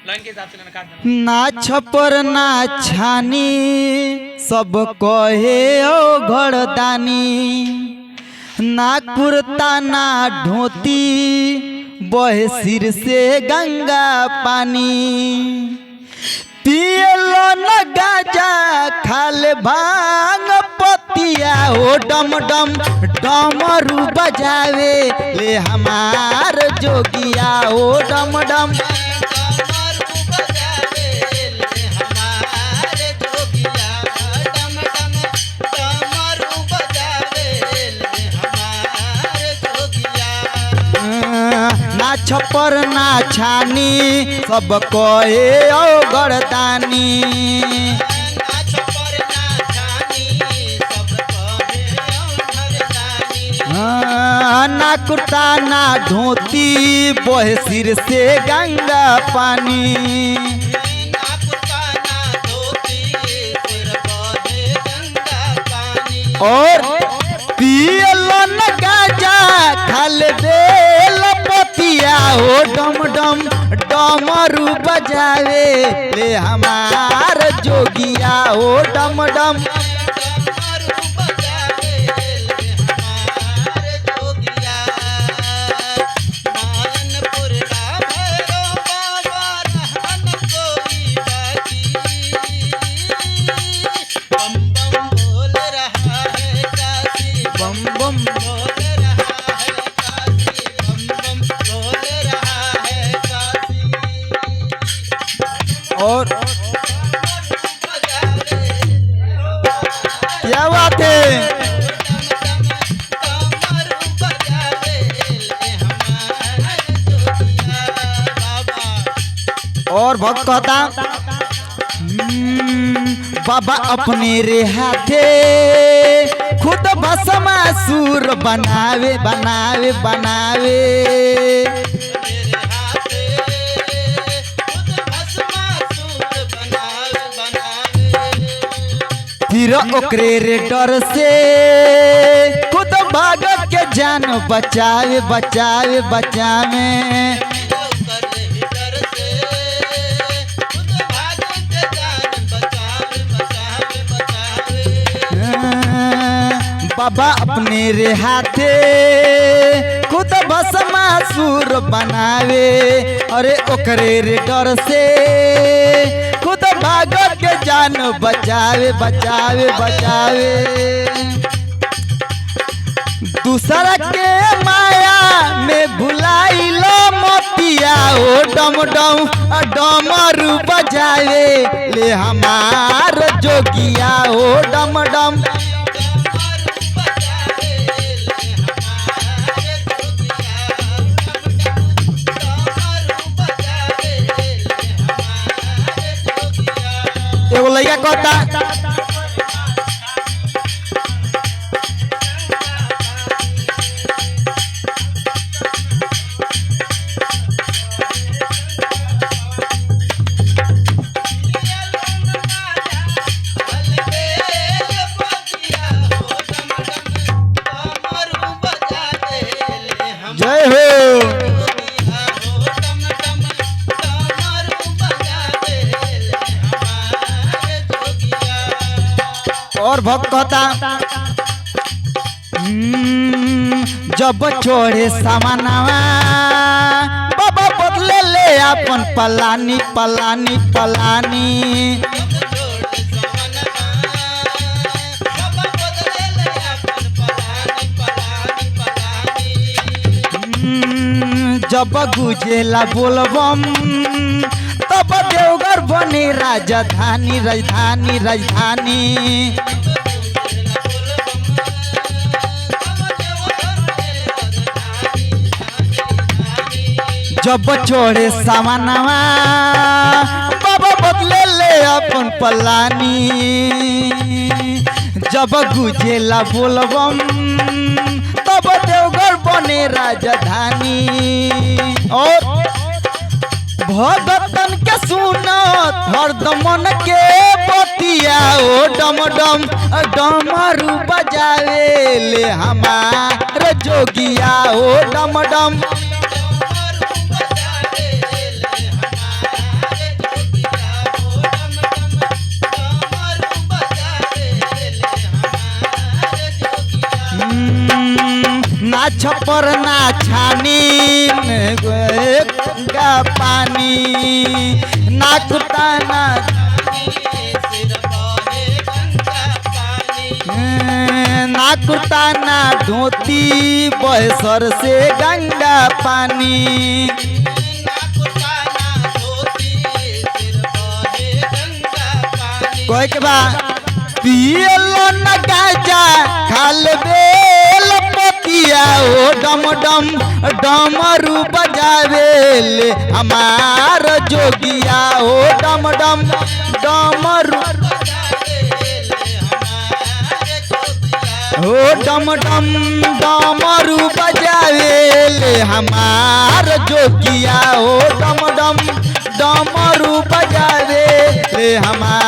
ना छपर ना छानी सब कहे ओ घरदानी, ना कुर्ता ना धोती बहे सिर से गंगा पानी, पियलो न गाजा खाले भांग पतिया ओ डम डम डमरू बजावे ले हमार जोगिया ओ डम डम ना छपर ना छानी सब कहे ओ गर्दानी, ना कुर्ता ना धोती बहे सिर से गंगा पानी, और पियलो न गाजा खाले बेल पतिया ओ डम डम डमरू बजावे ले हमार जोगिया ओ डम डम और क्या बात है। और भक्त कहता बाबा अपने रे हाथे खुद भस्मासुर बनावे बनावे बनावे, फिर ओकरे रे डर से खुद भाग के जान बचावे बचावे बचावे, बाबा अपने रे हाथे खुद भस्मासुर बनावे, अरे ओकरे रे डर से खुद भाग के जान बचावे बचावे बचावे, दूसरा के माया में भुलाइलो मोतिया ओ डम डम डमरू बजावे ले हमार जोगिया ओ डम डम एगो लइका कहता जय हो। और भक्त कहता जब छोड़े सामानवा बाबा बदले ले अपन पलानी पलानी पलानी, जब गुजेला बोलबम तब देवघर बनी राजधानी राजधानी राजधानी, जब छोड़े सामानवा बाबा बदले ले अपन पलानी, जब गुजेला बोलबम तब देवघर बने राजधानी, और भगतन के सुनत हरदम मन के बतिया ओ डम डम डमरू बजावे ले हमार जोगिया ओ डम डम छपर ना छानी गंगा पानी नाकुताना नाकुताना धोती बहसर से गंगा पानी कोई के बा पियलो न गाजा खाल बेल पतिया ओ डम डम डमरू बजावेले हमार जोगिया ओ डम डम डमरू ओ डम डम डमरू बजावेले हमार जोगिया ओ डम डम डमरू बजावेले हमार